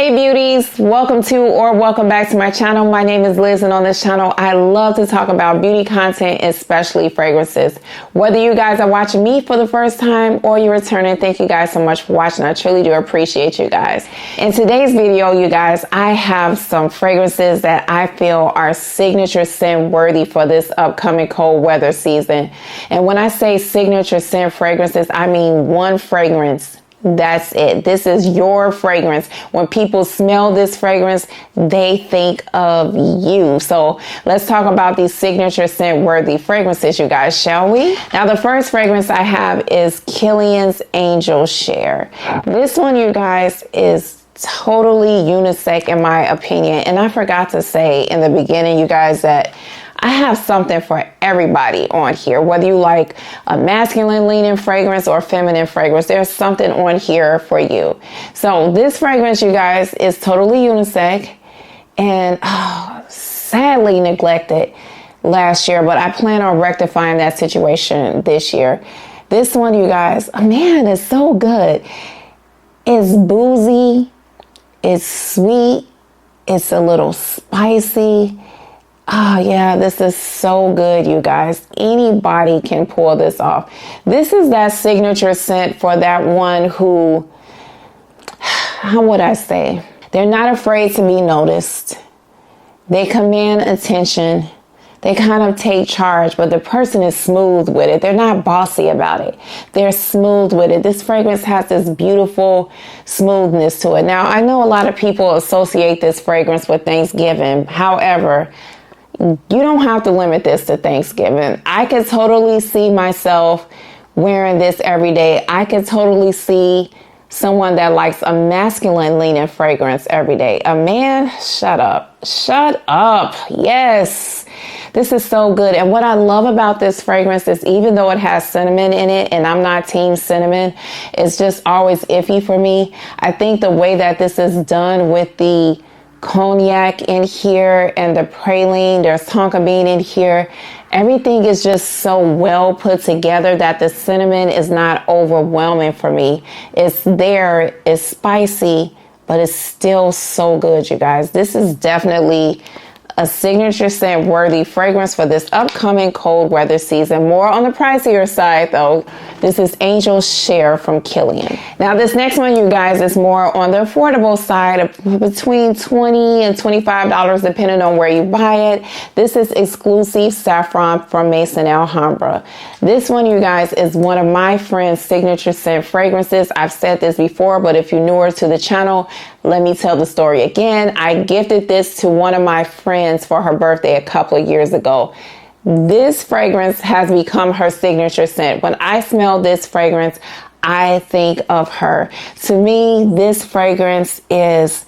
Hey beauties, welcome to or welcome back to my channel. My name is Liz, and on this channel I love to talk about beauty content, especially fragrances. Whether you guys are watching me for the first time or you're returning, thank you guys so much for watching. I truly do appreciate you guys. In today's video, you guys, I have some fragrances that I feel are signature scent worthy for this upcoming cold weather season. And when I say signature scent fragrances, I mean one fragrance. That's it. This is your fragrance. When people smell this fragrance, they think of you. So let's talk about these signature scent worthy fragrances, you guys, shall we? Now, the first fragrance I have is Killian's Angel Share. This one, you guys, is totally unisex in my opinion. And I forgot to say in the beginning, you guys, that I have something for everybody on here. Whether you like a masculine leaning fragrance or feminine fragrance, there's something on here for you. So this fragrance, you guys, is totally unisex and sadly neglected last year, but I plan on rectifying that situation this year. This one, you guys, man, it's so good. It's boozy, it's sweet, it's a little spicy. Oh yeah, this is so good, you guys. Anybody can pull this off. This is that signature scent for that one who, how would I say? They're not afraid to be noticed. They command attention. They kind of take charge, but the person is smooth with it. They're not bossy about it. They're smooth with it. This fragrance has this beautiful smoothness to it. Now, I know a lot of people associate this fragrance with Thanksgiving. However, you don't have to limit this to Thanksgiving. I could totally see myself wearing this every day. I could totally see someone that likes a masculine leaning fragrance every day. A man, shut up. Shut up. Yes. This is so good. And what I love about this fragrance is even though it has cinnamon in it, and I'm not team cinnamon, it's just always iffy for me. I think the way that this is done with the cognac in here and the praline, there's tonka bean in here, everything is just so well put together that the cinnamon is not overwhelming for me. It's there, it's spicy, but it's still so good, you guys. This is definitely a signature scent worthy fragrance for this upcoming cold weather season. More on the pricier side though. This is Angel Share from Killian. Now this next one, you guys, is more on the affordable side, between $20 and $25 depending on where you buy it. This is Exclusif Saffron from Maison Alhambra. This one, you guys, is one of my friend's signature scent fragrances. I've said this before, but if you're newer to the channel, let me tell the story again. I gifted this to one of my friends for her birthday a couple of years ago. This fragrance has become her signature scent. When I smell this fragrance, I think of her. To me, this fragrance is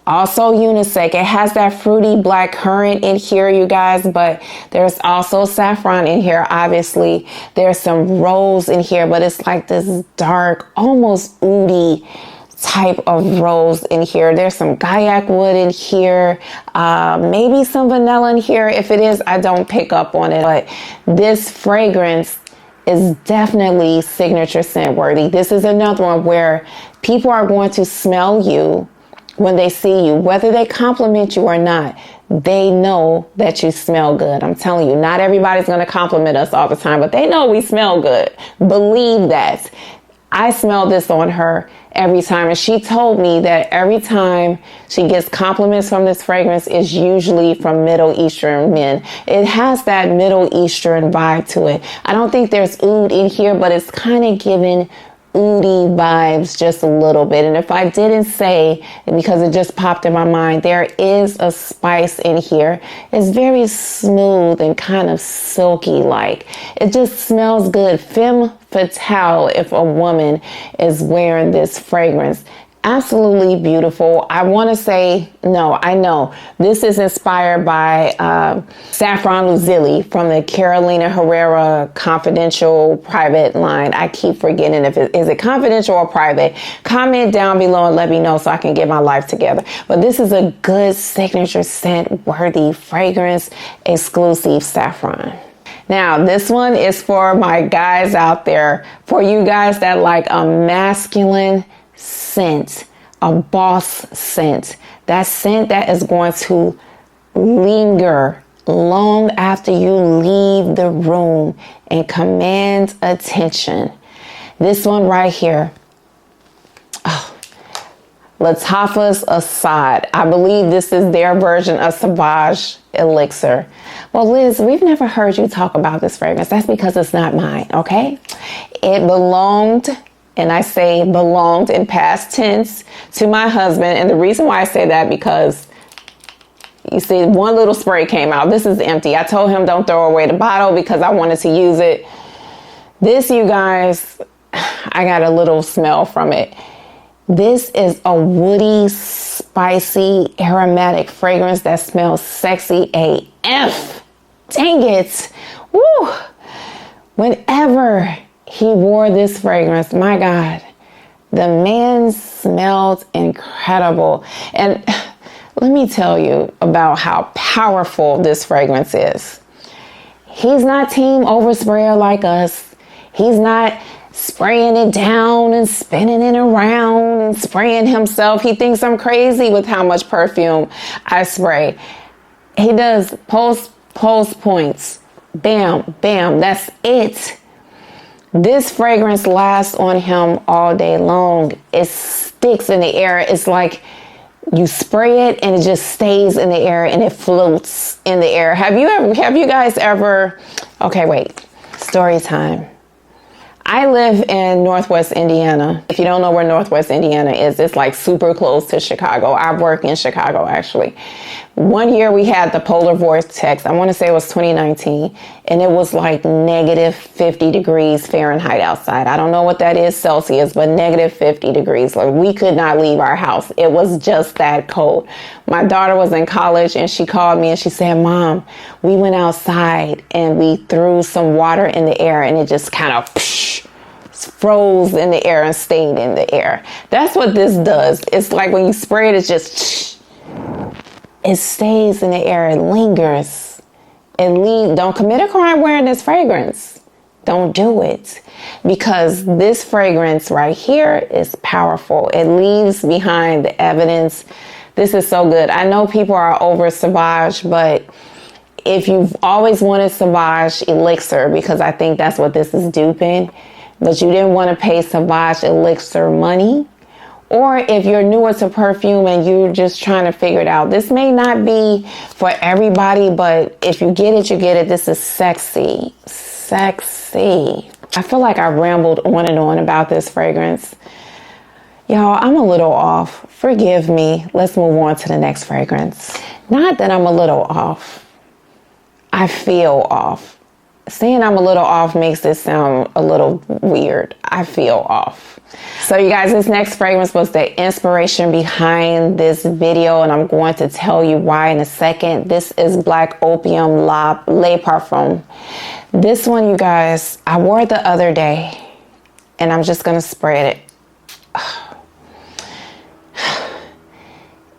also unisex. It has that fruity black currant in here, you guys, but there's also saffron in here, obviously. There's some rose in here, but it's like this dark, almost oody type of rose in here. There's some gaiac wood in here, maybe some vanilla in here. If it is, I don't pick up on it, but this fragrance is definitely signature scent worthy. This is another one where people are going to smell you when they see you, whether they compliment you or not. They know that you smell good. I'm telling you, not everybody's going to compliment us all the time, but they know we smell good. Believe that. I smell this on her every time, and she told me that every time she gets compliments from this fragrance is usually from Middle Eastern men. It has that Middle Eastern vibe to it. I don't think there's oud in here, but it's kind of giving oody vibes just a little bit. And if I didn't say, because it just popped in my mind, there is a spice in here. It's very smooth and kind of silky like. It just smells good. Femme fatale if a woman is wearing this fragrance. Absolutely beautiful. I want to say, no, I know this is inspired by Saffron Lazuli from the Carolina Herrera confidential private line. I keep forgetting if it is it confidential or private. Comment down below and let me know so I can get my life together. But this is a good signature scent worthy fragrance, Exclusif Saffron. Now, this one is for my guys out there, for you guys that like a masculine scent, a boss scent. That scent that is going to linger long after you leave the room and command attention. This one right here. Oh, Lattafa Asad. I believe this is their version of Sauvage Elixir. Well, Liz, we've never heard you talk about this fragrance. That's because it's not mine, okay? It belonged, and I say belonged in past tense, to my husband. And the reason why I say that, because you see, one little spray came out. This is empty. I told him don't throw away the bottle because I wanted to use it. This, you guys, I got a little smell from it. This is a woody, spicy, aromatic fragrance that smells sexy AF. Dang it. Woo. Whenever he wore this fragrance, my God, the man smelled incredible. And let me tell you about how powerful this fragrance is. He's not team oversprayer like us. He's not spraying it down and spinning it around and spraying himself. He thinks I'm crazy with how much perfume I spray. He does pulse points. Bam, bam, that's it. This fragrance lasts on him all day long. It sticks in the air. It's like you spray it and it just stays in the air and it floats in the air. Have you guys ever, okay, wait, story time. I live in Northwest Indiana. If you don't know where Northwest Indiana is, it's like super close to Chicago. I work in Chicago, actually. One year we had the polar vortex. I want to say it was 2019, and it was like negative 50 degrees Fahrenheit outside. I don't know what that is Celsius, but negative 50 degrees. Like, we could not leave our house. It was just that cold. My daughter was in college, and she called me and she said, Mom, we went outside and we threw some water in the air, and it just kind of froze in the air and stayed in the air. That's what this does. It's like when you spray it, it's just, it stays in the air. It lingers. Don't commit a crime wearing this fragrance. Don't do it, because this fragrance right here is powerful. It leaves behind the evidence. This is so good. I know people are over Sauvage, but if you've always wanted Sauvage Elixir, because I think that's what this is duping, but you didn't want to pay Sauvage Elixir money, or if you're newer to perfume and you're just trying to figure it out, this may not be for everybody, but if you get it, you get it. This is sexy, sexy. I feel like I rambled on and on about this fragrance. Y'all, I'm a little off. Forgive me. Let's move on to the next fragrance. Not that I'm a little off. I feel off. Saying I'm a little off makes this sound a little weird. I feel off. So you guys, this next fragrance was the inspiration behind this video, and I'm going to tell you why in a second. This is Black Opium Le Parfum. This one, you guys, I wore it the other day, and I'm just going to spray it.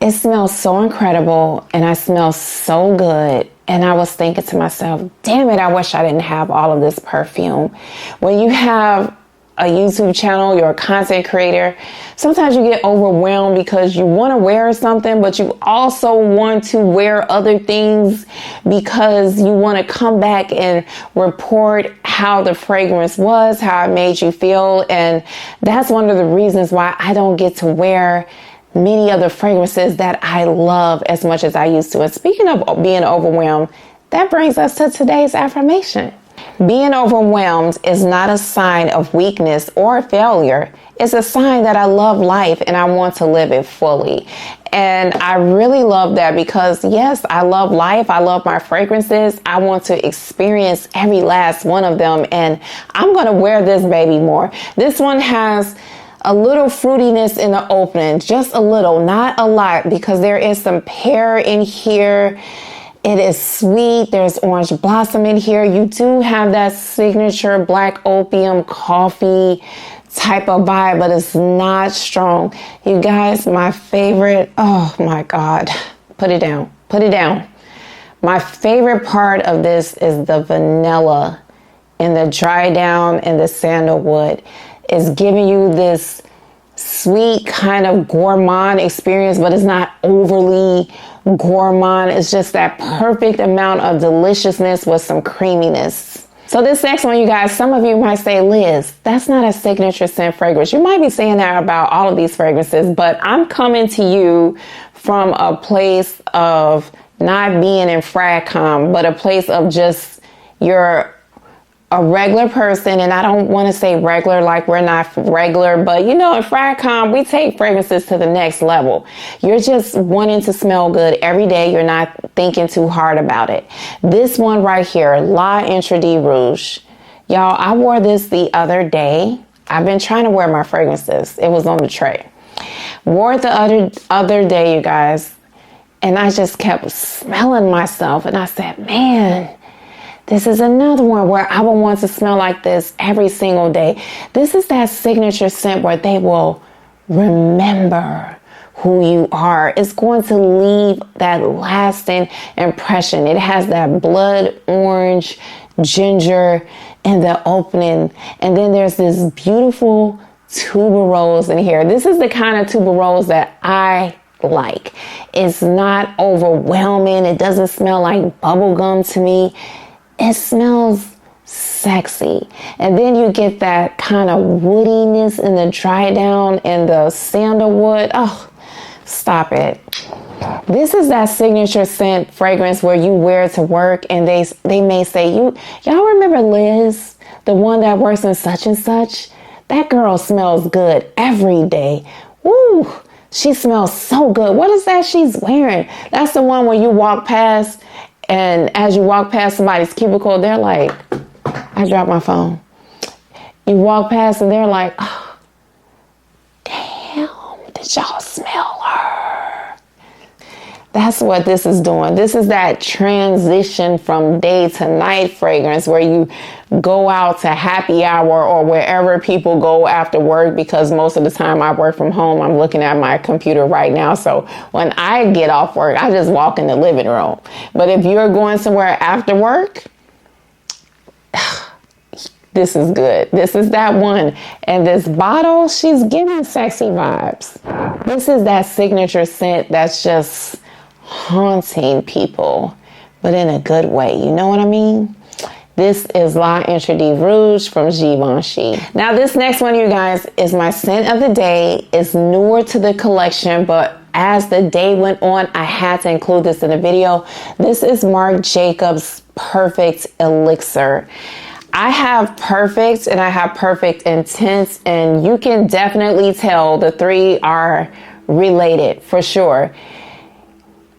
It smells so incredible, and I smell so good. And I was thinking to myself, damn it, I wish I didn't have all of this perfume. When you have a YouTube channel, you're a content creator, sometimes you get overwhelmed because you want to wear something, but you also want to wear other things because you want to come back and report how the fragrance was, how it made you feel. And that's one of the reasons why I don't get to wear many other fragrances that I love as much as I used to. And speaking of being overwhelmed, that brings us to today's affirmation. Being overwhelmed is not a sign of weakness or failure. It's a sign that I love life and I want to live it fully. And I really love that because, yes, I love life. I love my fragrances. I want to experience every last one of them. And I'm going to wear this baby more. This one has a little fruitiness in the opening, just a little, not a lot, because there is some pear in here. It is sweet. There's orange blossom in here. You do have that signature Black Opium coffee type of vibe, but it's not strong. You guys, my favorite, oh my God, put it down, put it down. My favorite part of this is the vanilla and the dry down and the sandalwood. Is giving you this sweet kind of gourmand experience, but it's not overly gourmand. It's just that perfect amount of deliciousness with some creaminess. So this next one, you guys, some of you might say, Liz, that's not a signature scent fragrance. You might be saying that about all of these fragrances, but I'm coming to you from a place of not being in fragcom, but a place of just you're a regular person. And I don't want to say regular like we're not regular, but you know, in fragcom, we take fragrances to the next level. You're just wanting to smell good every day. You're not thinking too hard about it. This one right here, L'Intre de Rouge. Y'all, I wore this the other day. I've been trying to wear my fragrances. It was on the tray. Wore it the other day, you guys. And I just kept smelling myself. And I said, man, this is another one where I will want to smell like this every single day. This is that signature scent where they will remember who you are. It's going to leave that lasting impression. It has that blood orange, ginger in the opening. And then there's this beautiful tuberose in here. This is the kind of tuberose that I like. It's not overwhelming. It doesn't smell like bubblegum to me. It smells sexy. And then you get that kind of woodiness in the dry down and the sandalwood. Oh, stop it. This is that signature scent fragrance where you wear it to work and they may say, y'all remember Liz, the one that works in such and such? That girl smells good every day. Woo! She smells so good. What is that she's wearing? That's the one where you walk past, and as you walk past somebody's cubicle, they're like, I dropped my phone. You walk past and they're like, oh, damn, did y'all smell her? That's what this is doing. This is that transition from day to night fragrance where you go out to happy hour or wherever people go after work, because most of the time I work from home. I'm looking at my computer right now. So when I get off work, I just walk in the living room. But if you're going somewhere after work, this is good. This is that one. And this bottle, she's giving sexy vibes. This is that signature scent that's just haunting people, but in a good way. You know what I mean? This is L'Intre de Rouge from Givenchy. Now this next one, you guys, is my scent of the day. It's newer to the collection, but as the day went on, I had to include this in the video. This is Marc Jacobs Perfect Elixir. I have Perfect and I have Perfect Intense, and you can definitely tell the three are related for sure.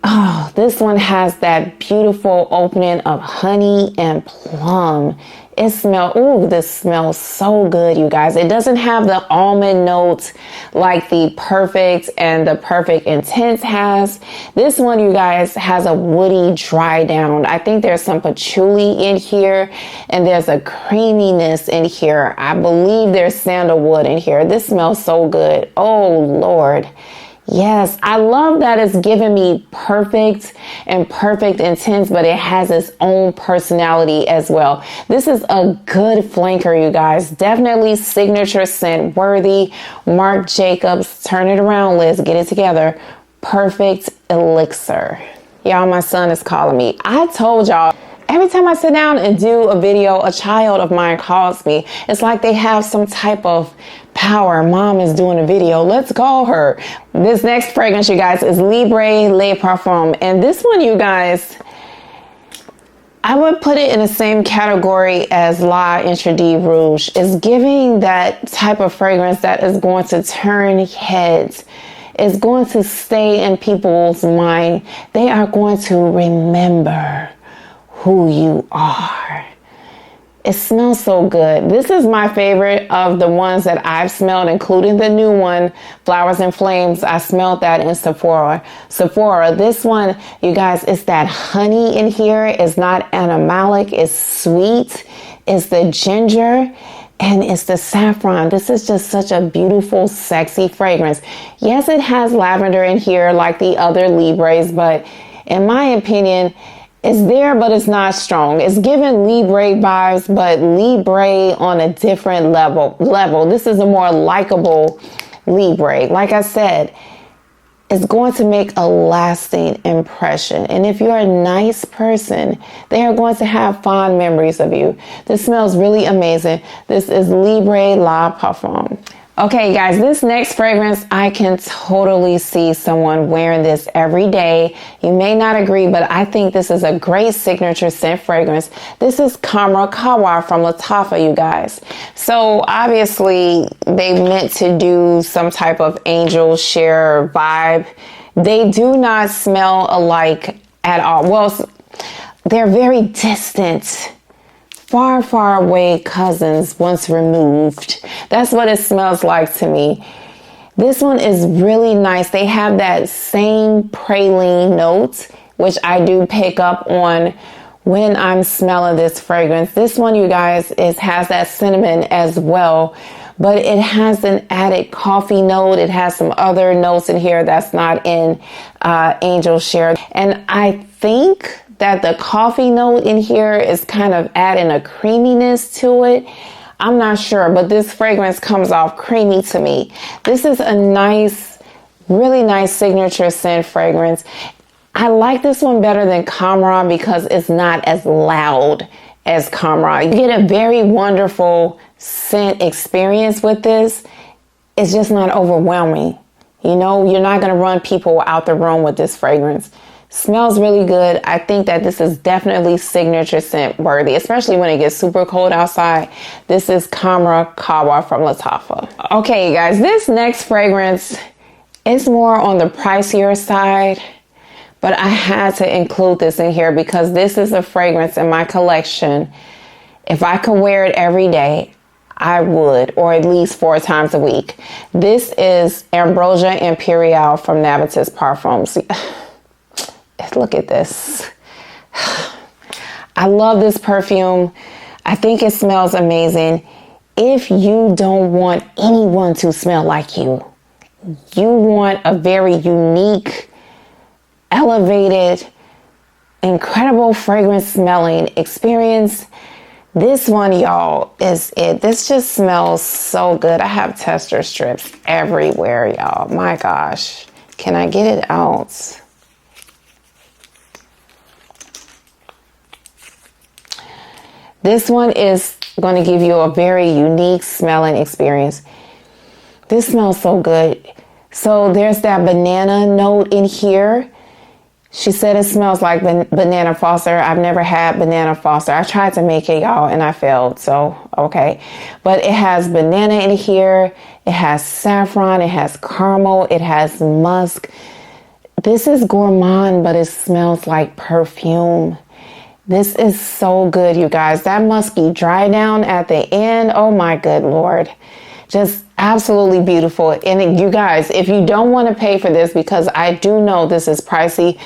Oh, this one has that beautiful opening of honey and plum. It smells, ooh, this smells so good, you guys. It doesn't have the almond notes like the Perfect and the Perfect Intense has. This one, you guys, has a woody dry down. I think there's some patchouli in here and there's a creaminess in here. I believe there's sandalwood in here. This smells so good. Oh, Lord. Yes, I love that it's giving me Perfect and Perfect Intense, but it has its own personality as well. This is a good flanker, you guys. Definitely signature scent worthy. Marc Jacobs, turn it around, Liz, get it together. Perfect Elixir. Y'all, my son is calling me. I told y'all, every time I sit down and do a video, a child of mine calls me. It's like they have some type of power. Mom is doing a video. Let's call her. This next fragrance, you guys, is Libre Le Parfum. And this one, you guys, I would put it in the same category as L'Intre de Rouge. It's giving that type of fragrance that is going to turn heads. It's going to stay in people's mind. They are going to remember who you are. It smells so good. This is my favorite of the ones that I've smelled, including the new one, Flowers and Flames. I smelled that in Sephora. This one, you guys, it's that honey in here. It's not animalic. It's sweet. It's the ginger. And it's the saffron. This is just such a beautiful, sexy fragrance. Yes, it has lavender in here like the other Libres, but in my opinion, it's there, but it's not strong. It's giving Libre vibes, but Libre on a different level. This is a more likable Libre. Like I said, it's going to make a lasting impression. And if you're a nice person, they are going to have fond memories of you. This smells really amazing. This is Libre Le Parfum. Okay, guys, this next fragrance, I can totally see someone wearing this every day. You may not agree, but I think this is a great signature scent fragrance. This is Khamara Qawa from Lattafa, you guys. So obviously, they meant to do some type of angel share vibe. They do not smell alike at all. Well, they're very distant. Far, far away cousins once removed. That's what it smells like to me. This one is really nice. They have that same praline note, which I do pick up on when I'm smelling this fragrance. This one, you guys, has that cinnamon as well, but it has an added coffee note. It has some other notes in here that's not in Angel Share. And I think that the coffee note in here is kind of adding a creaminess to it. I'm not sure, but this fragrance comes off creamy to me. This is a nice, really nice signature scent fragrance. I like this one better than Khamara because it's not as loud as Khamara. You get a very wonderful scent experience with this. It's just not overwhelming. You know, you're not going to run people out the room with this fragrance. Smells really good. I think that this is definitely signature scent worthy, especially when it gets super cold outside. This is Khamara Qawa from Lattafa. Okay, guys, this next fragrance is more on the pricier side, but I had to include this in here because this is a fragrance in my collection. If I could wear it every day, I would, or at least 4 times a week. This is Ambrosia Imperiale from Navitus Parfums. Look at this. I love this perfume. I think it smells amazing. If you don't want anyone to smell like you, you want a very unique, elevated, incredible fragrance smelling experience, this one, y'all, is it. This just smells so good. I have tester strips everywhere, y'all. My gosh. Can I get it out? This one is going to give you a very unique smelling experience. This smells so good. So there's that banana note in here. She said it smells like banana Foster. I've never had banana Foster. I tried to make it, y'all, and I failed. So, okay. But it has banana in here. It has saffron. It has caramel. It has musk. This is gourmand, but it smells like perfume. This is so good, you guys. That musky dry down at the end. Oh my good Lord. Just absolutely beautiful. And you guys, if you don't want to pay for this, because I do know this is pricey,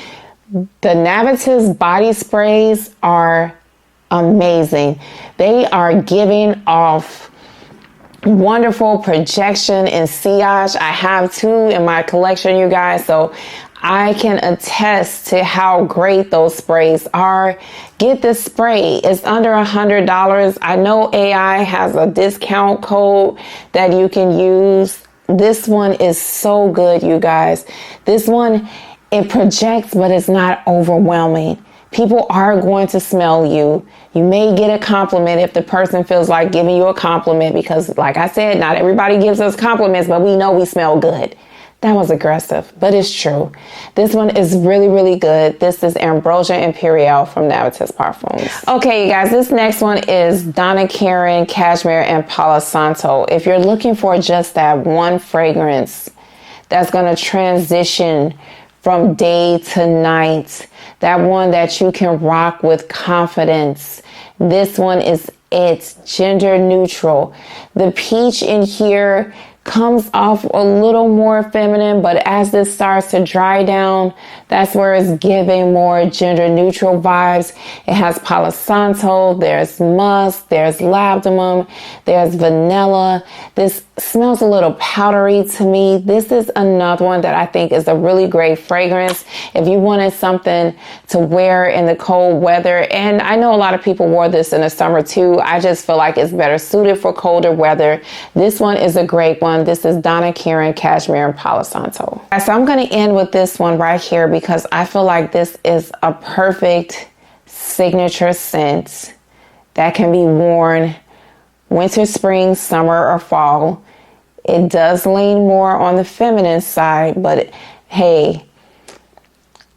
the Navitus body sprays are amazing. They are giving off wonderful projection and sillage. I have 2 in my collection, you guys. So I can attest to how great those sprays are. Get the spray. It's under $100. I know AI has a discount code that you can use. This one is so good, you guys. This one, it projects, but it's not overwhelming. People are going to smell you. You may get a compliment if the person feels like giving you a compliment because, like I said, not everybody gives us compliments, but we know we smell good. That was aggressive, but it's true. This one is really, really good. This is Ambrosia Imperiale from Navitus Parfums. Okay, you guys, this next one is Donna Karan, Cashmere, and Palo Santo. If you're looking for just that one fragrance that's going to transition from day to night, that one that you can rock with confidence, this one is it. Gender neutral. The peach in here comes off a little more feminine, but as this starts to dry down, that's where it's giving more gender neutral vibes. It has Palo Santo, there's musk, there's labdanum, there's vanilla. This smells a little powdery to me. This is another one that I think is a really great fragrance if you wanted something to wear in the cold weather. And I know a lot of people wore this in the summer too. I just feel like it's better suited for colder weather. This one is a great one. This is Donna Karan, Cashmere, and Palo Santo. So I'm going to end with this one right here because I feel like this is a perfect signature scent that can be worn winter, spring, summer, or fall. It does lean more on the feminine side, but hey,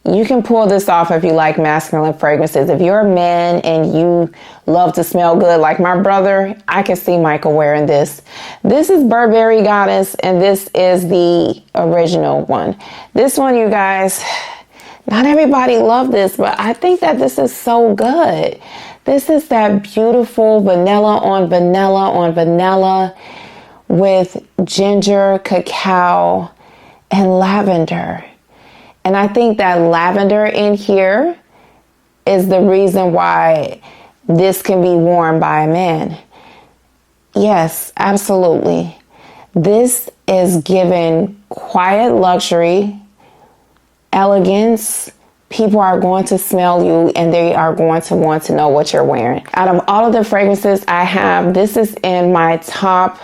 you can pull this off if you like masculine fragrances. If you're a man and you love to smell good like my brother, I can see Michael wearing this. This is Burberry Goddess, and this is the original one. This one, you guys, not everybody loved this, but I think that this is so good. This is that beautiful vanilla on vanilla on vanilla with ginger, cacao, and lavender. And I think that lavender in here is the reason why this can be worn by a man. Yes, absolutely. This is given quiet luxury, elegance. People are going to smell you and they are going to want to know what you're wearing. Out of all of the fragrances I have, this is in my top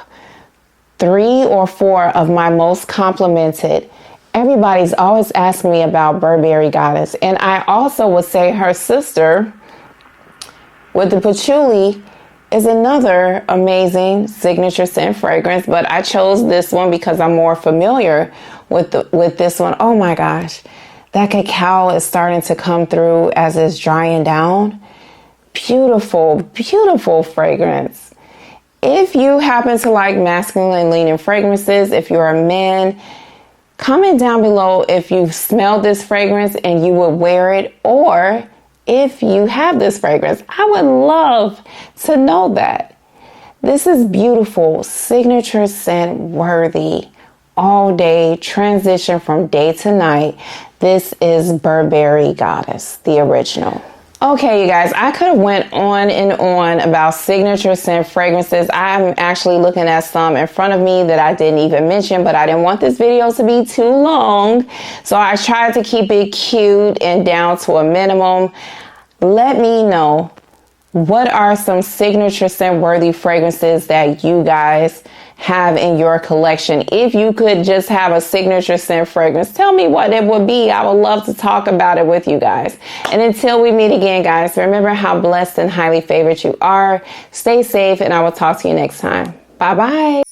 3 or 4 of my most complimented. Everybody's always asking me about Burberry Goddess. And I also would say her sister with the patchouli is another amazing signature scent fragrance. But I chose this one because I'm more familiar with this one. Oh my gosh. That cacao is starting to come through as it's drying down. Beautiful, beautiful fragrance. If you happen to like masculine leaning fragrances, if you're a man, comment down below if you've smelled this fragrance and you would wear it, or if you have this fragrance. I would love to know that. This is beautiful, signature scent worthy, all day, transition from day to night. This is Burberry Goddess, the original. Okay, you guys, I could have went on and on about signature scent fragrances. I'm actually looking at some in front of me that I didn't even mention, but I didn't want this video to be too long. So I tried to keep it cute and down to a minimum. Let me know, what are some signature scent worthy fragrances that you guys have in your collection? If you could just have a signature scent fragrance, tell me what it would be. I would love to talk about it with you guys. And until we meet again, guys, remember how blessed and highly favored you are. Stay safe, and I will talk to you next time. Bye-bye.